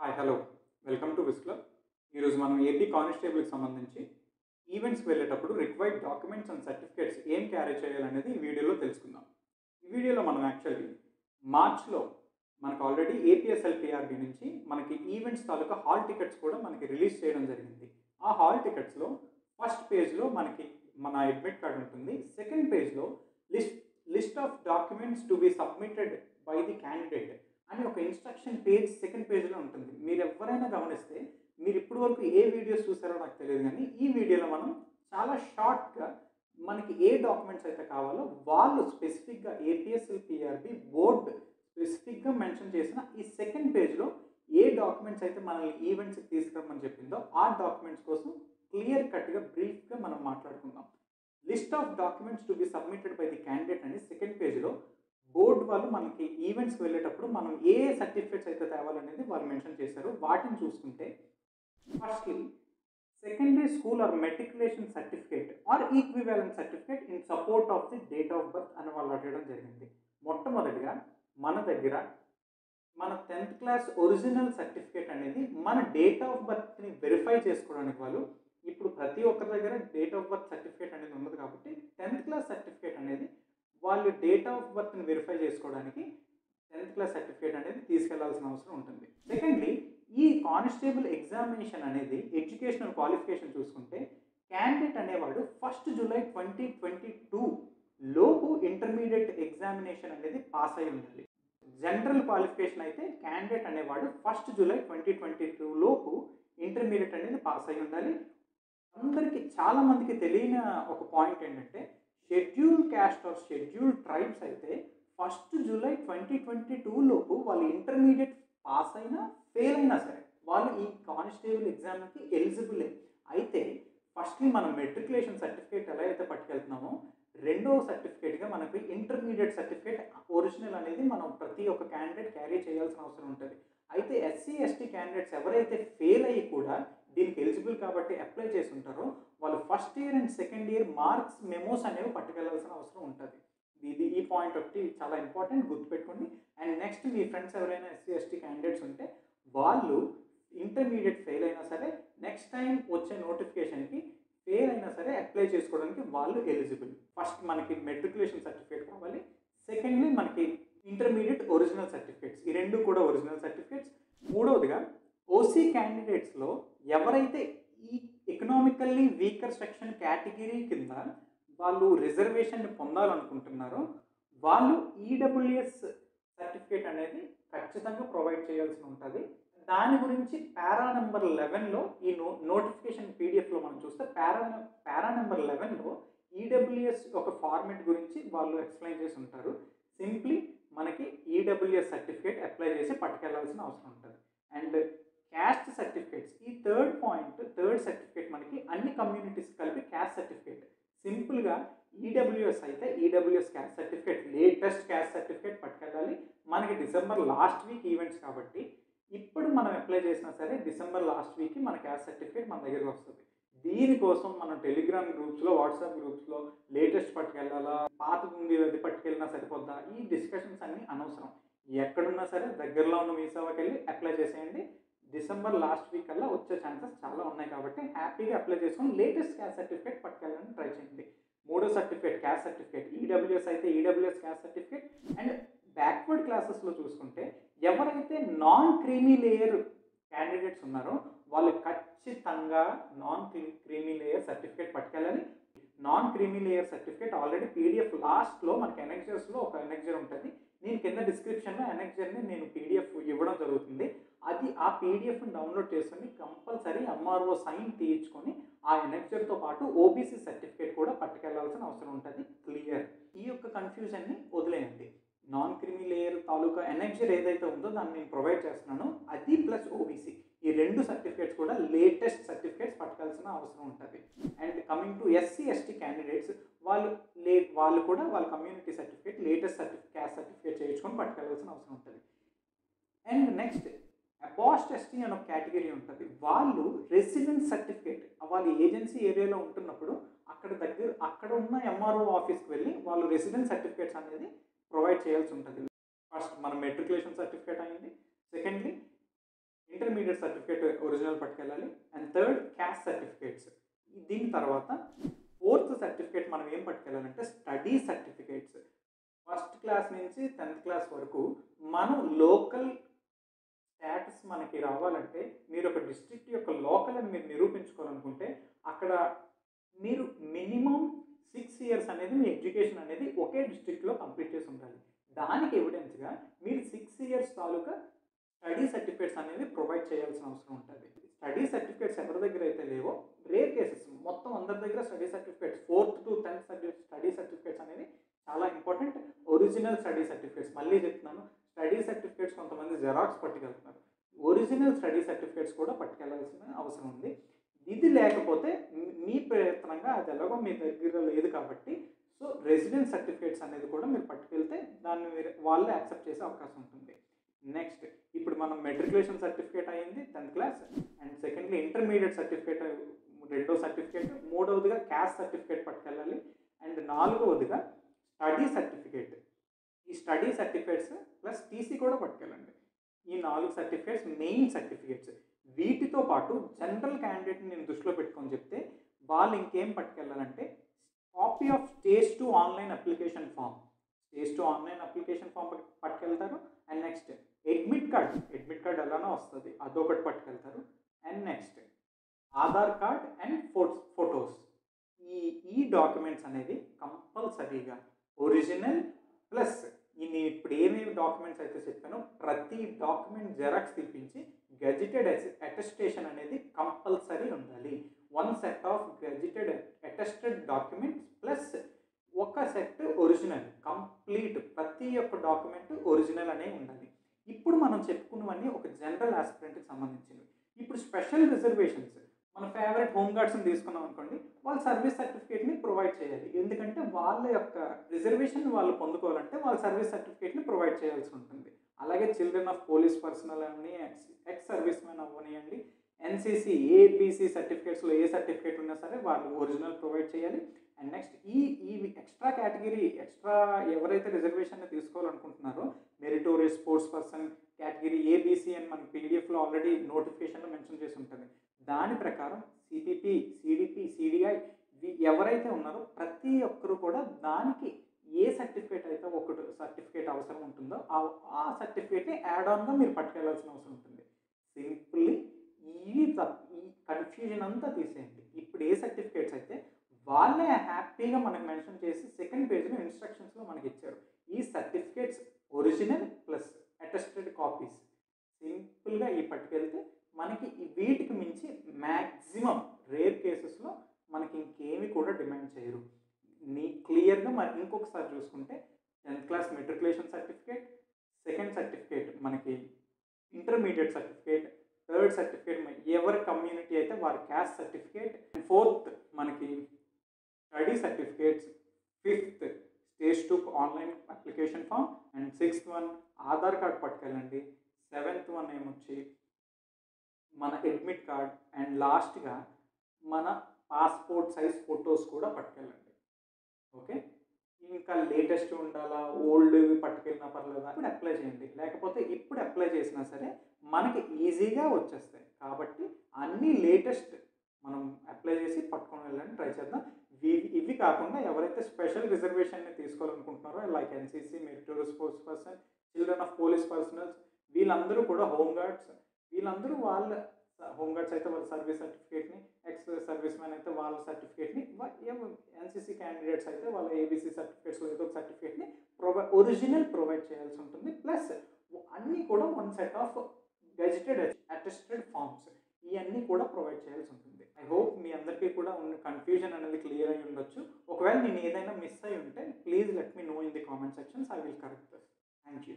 Hi hello welcome to విస్ club. ఈరోజు మనం ఏపీ కానిస్టేబుల్కి సంబంధించి ఈవెంట్స్కి వెళ్ళేటప్పుడు రిక్వైర్డ్ డాక్యుమెంట్స్ అండ్ సర్టిఫికేట్స్ ఏం క్యారీ చేయాలనేది ఈ వీడియోలో తెలుసుకుందాం. ఈ వీడియోలో మనం యాక్చువల్లీ మార్చ్లో మనకు ఆల్రెడీ ఏపీఎస్ఎల్పిఆర్బి నుంచి మనకి ఈవెంట్స్ తాలూకా హాల్ టికెట్స్ కూడా మనకి రిలీజ్ చేయడం జరిగింది. ఆ హాల్ టికెట్స్లో ఫస్ట్ పేజ్లో మనకి మన అడ్మిట్ కార్డ్ ఉంటుంది. సెకండ్ పేజ్లో list of documents to be submitted by the candidate అని ఒక ఇన్స్ట్రక్షన్ పేజ్ సెకండ్ పేజ్లో ఉంటుంది. మీరు ఎవరైనా గమనిస్తే మీరు ఇప్పటి వరకు ఏ వీడియోస్ చూసారో నాకు తెలియదు, కానీ ఈ వీడియోలో మనం చాలా షార్ట్గా మనకి ఏ డాక్యుమెంట్స్ అయితే కావాలో వాళ్ళు స్పెసిఫిక్గా ఏపీఎస్ఎల్పిఆర్బి బోర్డ్ స్పెసిఫిక్గా మెన్షన్ చేసిన ఈ సెకండ్ పేజ్లో ఏ డాక్యుమెంట్స్ అయితే మనల్ని ఈవెంట్స్కి తీసుకురమ్మని చెప్పిందో ఆ డాక్యుమెంట్స్ కోసం క్లియర్ కట్గా బ్రీఫ్గా మనం మాట్లాడుకుందాం. List of documents to be submitted by the candidate అని సెకండ్ పేజ్లో బోర్డు వాళ్ళు మనకి ఈవెంట్స్కి వెళ్ళేటప్పుడు మనం ఏ సర్టిఫికేట్స్ అయితే తేవాలనేది వాళ్ళు మెన్షన్ చేశారు. వాటిని చూసుకుంటే firstly secondary school or matriculation certificate or equivalent certificate in support of the date of birth అని వాళ్ళు అడగడం జరిగింది. మొట్టమొదటిగా మన దగ్గర మన 10th క్లాస్ ఒరిజినల్ సర్టిఫికేట్ అనేది మన డేట్ ఆఫ్ బర్త్ని వెరిఫై చేసుకోవడానికి వాళ్ళు ఇప్పుడు ప్రతి ఒక్కరి దగ్గర డేట్ ఆఫ్ బర్త్ సర్టిఫికేట్ అనేది ఉండదు కాబట్టి 10th క్లాస్ సర్టిఫికేట్ అనేది వాళ్ళు డేట్ ఆఫ్ బర్త్ని వెరిఫై చేసుకోవడానికి 10th క్లాస్ సర్టిఫికేట్ అనేది తీసుకెళ్లాల్సిన అవసరం ఉంటుంది. సెకండ్లీ ఈ కానిస్టేబుల్ ఎగ్జామినేషన్ అనేది ఎడ్యుకేషనల్ క్వాలిఫికేషన్ చూసుకుంటే క్యాండిడేట్ అనేవాడు 1 జూలై 2022 లోపు ఇంటర్మీడియట్ ఎగ్జామినేషన్ అనేది పాస్ అయి ఉండాలి. జనరల్ క్వాలిఫికేషన్ అయితే క్యాండిడేట్ అనేవాడు 1 జూలై 2022 లోపు ఇంటర్మీడియట్ అనేది పాస్ అయి ఉండాలి. అందరికీ చాలామందికి తెలియని ఒక పాయింట్ ఏంటంటే schedule caste or schedule tribes అయితే 1 జూలై 2022 లోపు వాళ్ళు ఇంటర్మీడియట్ పాస్ అయినా ఫెయిల్ అయినా సరే వాళ్ళు ఈ కానిస్టేబుల్ ఎగ్జామ్కి ఎలిజిబులే. అయితే ఫస్ట్లీ మనం మెట్రికులేషన్ సర్టిఫికేట్ ఎలా అయితే పట్టుకెళ్తున్నామో రెండో సర్టిఫికేట్గా మనకి ఇంటర్మీడియట్ సర్టిఫికేట్ ఒరిజినల్ అనేది మనం ప్రతి ఒక్క క్యాండిడేట్ క్యారీ చేయాల్సిన అవసరం ఉంటుంది. అయితే ఎస్సీ ఎస్టీ క్యాండిడేట్స్ ఎవరైతే ఫెయిల్ అయ్యి కూడా దీనికి ఎలిజిబుల్ కాబట్టి అప్లై చేసి ఉంటారో వాళ్ళు first year and second year marks memos అనేవి పట్టుకెళ్లాల్సిన అవసరం ఉంటుంది. ఈ పాయింట్ ఒకటి చాలా ఇంపార్టెంట్, గుర్తుపెట్టుకోండి. అండ్ నెక్స్ట్ మీ ఫ్రెండ్స్ ఎవరైనా ఎస్సీ ఎస్టీ క్యాండిడేట్స్ ఉంటే వాళ్ళు ఇంటర్మీడియట్ ఫెయిల్ అయినా సరే నెక్స్ట్ టైం వచ్చే నోటిఫికేషన్కి ఫెయిల్ అయినా సరే అప్లై చేసుకోవడానికి వాళ్ళు ఎలిజిబుల్. ఫస్ట్ మనకి మెట్రికులేషన్ సర్టిఫికేట్ కావాలి, సెకండ్లీ మనకి ఇంటర్మీడియట్ ఒరిజినల్ సర్టిఫికేట్స్, ఈ రెండు కూడా ఒరిజినల్ సర్టిఫికేట్స్. మూడవదిగా ఓసీ క్యాండిడేట్స్లో ఎవరైతే ఈ ఎకనామికల్లీ వీకర్ సెక్షన్ కేటగిరీ కింద వాళ్ళు రిజర్వేషన్ని పొందాలనుకుంటున్నారో వాళ్ళు ఈడబ్ల్యూఎస్ సర్టిఫికేట్ అనేది ఖచ్చితంగా ప్రొవైడ్ చేయాల్సి ఉంటుంది. దాని గురించి పారా నెంబర్ 11లో ఈ నోటిఫికేషన్ పీడిఎఫ్లో మనం చూస్తే పారా నెంబర్ 11లో ఈడబ్ల్యూఎస్ ఒక ఫార్మెట్ గురించి వాళ్ళు ఎక్స్ప్లెయిన్ చేసి ఉంటారు. సింప్లీ మనకి ఈడబ్ల్యూఎస్ సర్టిఫికేట్ అప్లై చేసి పట్టుకెళ్లాల్సిన అవసరం ఉంటుంది. అండ్ క్యాస్ట్ సర్టిఫికేట్స్, ఈ థర్డ్ సర్టిఫికేట్ మనకి అన్ని కమ్యూనిటీస్ కలిపి క్యాస్ట్ సర్టిఫికేట్. సింపుల్గా ఈడబ్ల్యూఎస్ అయితే EWS caste certificate, latest caste certificate పట్టుకెళ్ళాలి. మనకి డిసెంబర్ లాస్ట్ వీక్ ఈవెంట్స్ కాబట్టి ఇప్పుడు మనం అప్లై చేసినా సరే డిసెంబర్ లాస్ట్ వీక్కి మన క్యాస్ట్ సర్టిఫికేట్ మన దగ్గరకు వస్తుంది. దీనికోసం మనం టెలిగ్రామ్ గ్రూప్స్లో, వాట్సాప్ గ్రూప్స్లో లేటెస్ట్ పట్టుకెళ్ళాలా, పాత ఉంది అది పట్టుకెళ్ళినా సరిపోద్దా, ఈ డిస్కషన్స్ అన్నీ అనవసరం. ఎక్కడున్నా సరే దగ్గరలో ఉన్న మీ సేవకి వెళ్ళి అప్లై చేసేయండి. డిసెంబర్ లాస్ట్ వీక్ కల్లా వచ్చే ఛాన్సెస్ చాలా ఉన్నాయి కాబట్టి హ్యాపీగా అప్లై చేసుకొని లేటెస్ట్ క్యాస్ట్ సర్టిఫికేట్ పట్టుకెళ్ళడానికి ట్రై చేయండి. మూడో సర్టిఫికేట్ క్యాస్ట్ సర్టిఫికేట్, ఈడబ్ల్యూఎస్ అయితే EWS caste certificate. And backward క్లాసెస్లో చూసుకుంటే ఎవరైతే నాన్ క్రీమీ లేయర్ క్యాండిడేట్స్ ఉన్నారో వాళ్ళు ఖచ్చితంగా నాన్ క్రీమీ లేయర్ సర్టిఫికేట్ పట్టుకెళ్ళాలి. Non creamy layer certificate already PDF లాస్ట్లో మనకి ఎనెక్జర్స్లో ఒక ఎనెక్జర్ ఉంటుంది. నేను కింద డిస్క్రిప్షన్లో ఎనెక్జర్ని నేను పీడిఎఫ్ ఇవ్వడం జరుగుతుంది. అది ఆ పీడిఎఫ్ని డౌన్లోడ్ చేసుకొని కంపల్సరీ ఎంఆర్ఓ సైన్ తీయించుకొని ఆ ఎనెక్జర్తో పాటు ఓబీసీ సర్టిఫికేట్ కూడా పట్టుకెళ్లాల్సిన అవసరం ఉంటుంది. క్లియర్. ఈ యొక్క కన్ఫ్యూజన్ని వదిలేయండి. నాన్ క్రీమీ లేయర్ తాలూకా ఎనెక్జర్ ఏదైతే ఉందో దాన్ని నేను ప్రొవైడ్ చేస్తున్నాను, అది ప్లస్ ఓబీసీ, ఈ రెండు సర్టిఫికేట్స్ కూడా లేటెస్ట్ సర్టిఫికేట్స్ పట్టుకోవాల్సిన అవసరం ఉంటుంది. And coming to SC ST candidates వాళ్ళు కూడా వాళ్ళ community certificate latest caste certificate చేయించుకొని పట్టుకెళ్ళాల్సిన అవసరం ఉంటుంది. అండ్ నెక్స్ట్ అబాస్ట్ ఎస్టీ అని ఒక కేటగిరీ ఉంటుంది. వాళ్ళు రెసిడెన్స్ సర్టిఫికేట్ వాళ్ళ ఏజెన్సీ ఏరియాలో ఉంటున్నప్పుడు అక్కడ ఉన్న ఎంఆర్ఓ ఆఫీస్కి వెళ్ళి వాళ్ళు రెసిడెన్స్ సర్టిఫికేట్స్ అనేది ప్రొవైడ్ చేయాల్సి ఉంటుంది. ఫస్ట్ మన మెట్రికులేషన్ సర్టిఫికేట్ అయింది, సెకండ్లీ ఇంటర్మీడియట్ సర్టిఫికేట్ ఒరిజినల్ పట్టుకెళ్ళాలి. And third caste certificates. దీని తర్వాత ఫోర్త్ సర్టిఫికేట్ మనం ఏం పట్టుకెళ్ళాలంటే స్టడీ సర్టిఫికేట్స్. ఫస్ట్ క్లాస్ నుంచి 10th క్లాస్ వరకు మనం లోకల్ స్టేటస్ మనకి రావాలంటే మీరు ఒక డిస్ట్రిక్ట్ యొక్క లోకల్ అని మీరు నిరూపించుకోవాలనుకుంటే అక్కడ మీరు మినిమం 6 ఇయర్స్ అనేది మీ ఎడ్యుకేషన్ అనేది ఒకే డిస్ట్రిక్ట్లో కంప్లీట్ చేసి ఉండాలి. దానికి ఎవిడెన్స్గా మీరు 6 ఇయర్స్ తాలూకా స్టడీ సర్టిఫికేట్స్ అనేవి ప్రొవైడ్ చేయాల్సిన అవసరం ఉంటుంది. స్టడీ సర్టిఫికేట్స్ ఎవరి దగ్గర అయితే లేవో రేర్ కేసెస్ మొత్తం అందరి దగ్గర study certificates 4th to 10th study certificates అనేది చాలా ఇంపార్టెంట్. ఒరిజినల్ స్టడీ సర్టిఫికేట్స్ మళ్ళీ చెప్తున్నాను, స్టడీ సర్టిఫికేట్స్ కొంతమంది జెరాక్స్ పట్టుకెళ్తున్నారు, ఒరిజినల్ స్టడీ సర్టిఫికేట్స్ కూడా పట్టుకెళ్లాల్సిన అవసరం ఉంది. ఇది లేకపోతే మీ ప్రయత్నంగా అది ఎలాగో మీ దగ్గర లేదు కాబట్టి సో రెసిడెన్స్ సర్టిఫికేట్స్ అనేది కూడా మీరు పట్టుకెళ్తే దాన్ని వాళ్ళే యాక్సెప్ట్ చేసే అవకాశం ఉంటుంది. నెక్స్ట్ ఇప్పుడు మనం మెట్రికులేషన్ సర్టిఫికేట్ అయింది 10th class, and secondly intermediate certificate రెండో సర్టిఫికేట్, మూడవదిగా క్యాస్ట్ సర్టిఫికేట్ పట్టుకెళ్ళాలి, అండ్ నాలుగవదిగా స్టడీ సర్టిఫికేట్. ఈ స్టడీ సర్టిఫికేట్స్ ప్లస్ టీసీ కూడా పట్టుకెళ్ళండి. ఈ 4 సర్టిఫికేట్స్ మెయిన్ సర్టిఫికేట్స్. వీటితో పాటు జనరల్ క్యాండిడేట్ని నేను దృష్టిలో పెట్టుకొని చెప్తే వాళ్ళు ఇంకేం పట్టుకెళ్ళాలంటే copy of stage 2 online application form. Stage 2 online application form పట్టుకెళ్తారు. అండ్ నెక్స్ట్ అడ్మిట్ కార్డ్ ఎలానో వస్తుంది అదొకటి పట్టుకెళ్తారు. And next Aadhaar card and photos. ఈ డాక్యుమెంట్స్ అనేది కంపల్సరీగా ఒరిజినల్ ప్లస్ నేను ఇప్పుడు ఏమేమి డాక్యుమెంట్స్ అయితే చెప్పానో ప్రతి డాక్యుమెంట్ జెరాక్స్ తీపించి గెజిటెడ్ అటెస్టేషన్ అనేది కంపల్సరీ ఉండాలి. 1 set of gazetted attested documents plus ఒక సెట్ ఒరిజినల్ కంప్లీట్ ప్రతి ఒక్క డాక్యుమెంట్ ఒరిజినల్ అనే ఉండాలి. ఇప్పుడు మనం చెప్పుకున్నవన్నీ ఒక జనరల్ ఆస్పిరెంట్కి సంబంధించినవి. ఇప్పుడు స్పెషల్ రిజర్వేషన్స్ మన ఫేవరెట్ హోమ్ గార్డ్స్ని తీసుకున్నాం అనుకోండి, వాళ్ళు సర్వీస్ సర్టిఫికేట్ని ప్రొవైడ్ చేయాలి. ఎందుకంటే వాళ్ళ యొక్క రిజర్వేషన్ వాళ్ళు పొందుకోవాలంటే వాళ్ళ సర్వీస్ సర్టిఫికేట్ని ప్రొవైడ్ చేయాల్సి ఉంటుంది. అలాగే చిల్డ్రన్ ఆఫ్ పోలీస్ పర్సనల్ అని ఎక్స్ సర్వీస్ మెన్ అవ్వనియండి, ఎన్సీసీ ఏబీసీ సర్టిఫికేట్స్లో ఏ సర్టిఫికేట్ ఉన్నా సరే వాళ్ళు ఒరిజినల్ ప్రొవైడ్ చేయాలి. అండ్ నెక్స్ట్ ఈ ఎక్స్ట్రా కేటగిరీ ఎవరైతే రిజర్వేషన్ తీసుకోవాలనుకుంటున్నారో meritorious sports person category ABC అని మన పీడిఎఫ్లో ఆల్రెడీ నోటిఫికేషన్లో మెన్షన్ చేసి ఉంటుంది. దాని ప్రకారం సిపిపి, సిడిపి, సిడిఐ ఎవరైతే ఉన్నారో ప్రతి ఒక్కరు కూడా దానికి ఏ సర్టిఫికేట్ అయితే ఒకటి సర్టిఫికేట్ అవసరం ఉంటుందో ఆ సర్టిఫికేట్ని యాడ్ ఆన్గా మీరు పట్టుకెళ్లాల్సిన అవసరం ఉంటుంది. సింపుల్లీ ఈ కన్ఫ్యూజన్ అంతా తీసేయండి. ఇప్పుడు ఏ సర్టిఫికేట్స్ అయితే వాళ్ళే హ్యాపీగా మనకు మెన్షన్ చేసి సెకండ్ పేజ్లో ఇన్స్ట్రక్షన్స్లో మనకి ఇచ్చారు. ఈ certificates original plus attested copies సింపుల్గా ఈ పట్టుకెళ్తే మనకి వీటికి మించి మ్యాక్సిమం రేర్ కేసెస్లో మనకి ఇంకేమి కూడా డిమాండ్ చేయరు. క్లియర్గా మరి ఇంకొకసారి చూసుకుంటే 10th class matriculation certificate, second certificate మనకి ఇంటర్మీడియట్ సర్టిఫికేట్, థర్డ్ సర్టిఫికేట్ ఎవరి కమ్యూనిటీ అయితే వారి క్యాస్ట్ సర్టిఫికేట్, ఫోర్త్ మనకి study certificates, fifth stage 2 online application form, and 6th one Aadhaar card పట్టుకెళ్ళండి, 7th వన్ ఏమొచ్చి మన అడ్మిట్ కార్డ్, అండ్ లాస్ట్గా మన పాస్పోర్ట్ సైజ్ ఫొటోస్ కూడా పట్టుకెళ్ళండి. ఓకే, ఇంకా లేటెస్ట్ ఉండాలా ఓల్డ్ పట్టుకెళ్ళినా పర్లేదా ఇప్పుడు అప్లై చేయండి, లేకపోతే ఇప్పుడు అప్లై చేసినా సరే మనకి ఈజీగా వచ్చేస్తాయి. కాబట్టి అన్నీ లేటెస్ట్ మనం అప్లై చేసి పట్టుకొని వెళ్ళండి, ట్రై చేద్దాం. ఇవి కాకుండా ఎవరైతే స్పెషల్ రిజర్వేషన్ని తీసుకోవాలనుకుంటున్నారో like NCC, meritorious sports person, children of police personnels వీళ్ళందరూ కూడా హోమ్ గార్డ్స్ వీళ్ళందరూ వాళ్ళ హోమ్ గార్డ్స్ అయితే వాళ్ళ సర్వీస్ సర్టిఫికేట్ని, ఎక్స్ సర్వీస్ మ్యాన్ అయితే వాళ్ళ సర్టిఫికేట్ని, ఎన్సీసీ క్యాండిడేట్స్ అయితే వాళ్ళ ఏబీసీ సర్టిఫికేట్స్లో ఏదో ఒక సర్టిఫికేట్ని ఒరిజినల్ ప్రొవైడ్ చేయాల్సి ఉంటుంది. ప్లస్ అన్నీ కూడా 1 set of gazetted attested forms ఇవన్నీ కూడా ప్రొవైడ్ చేయాల్సి ఉంటుంది. ఐ హోప్ మీ అందరికీ కూడా ఉన్న కన్ఫ్యూజన్ అనేది క్లియర్ అయి ఉండొచ్చు. ఒకవేళ నేను ఏదైనా మిస్ అయి ఉంటే please let me know in the comment sections, I will correct this. Thank you.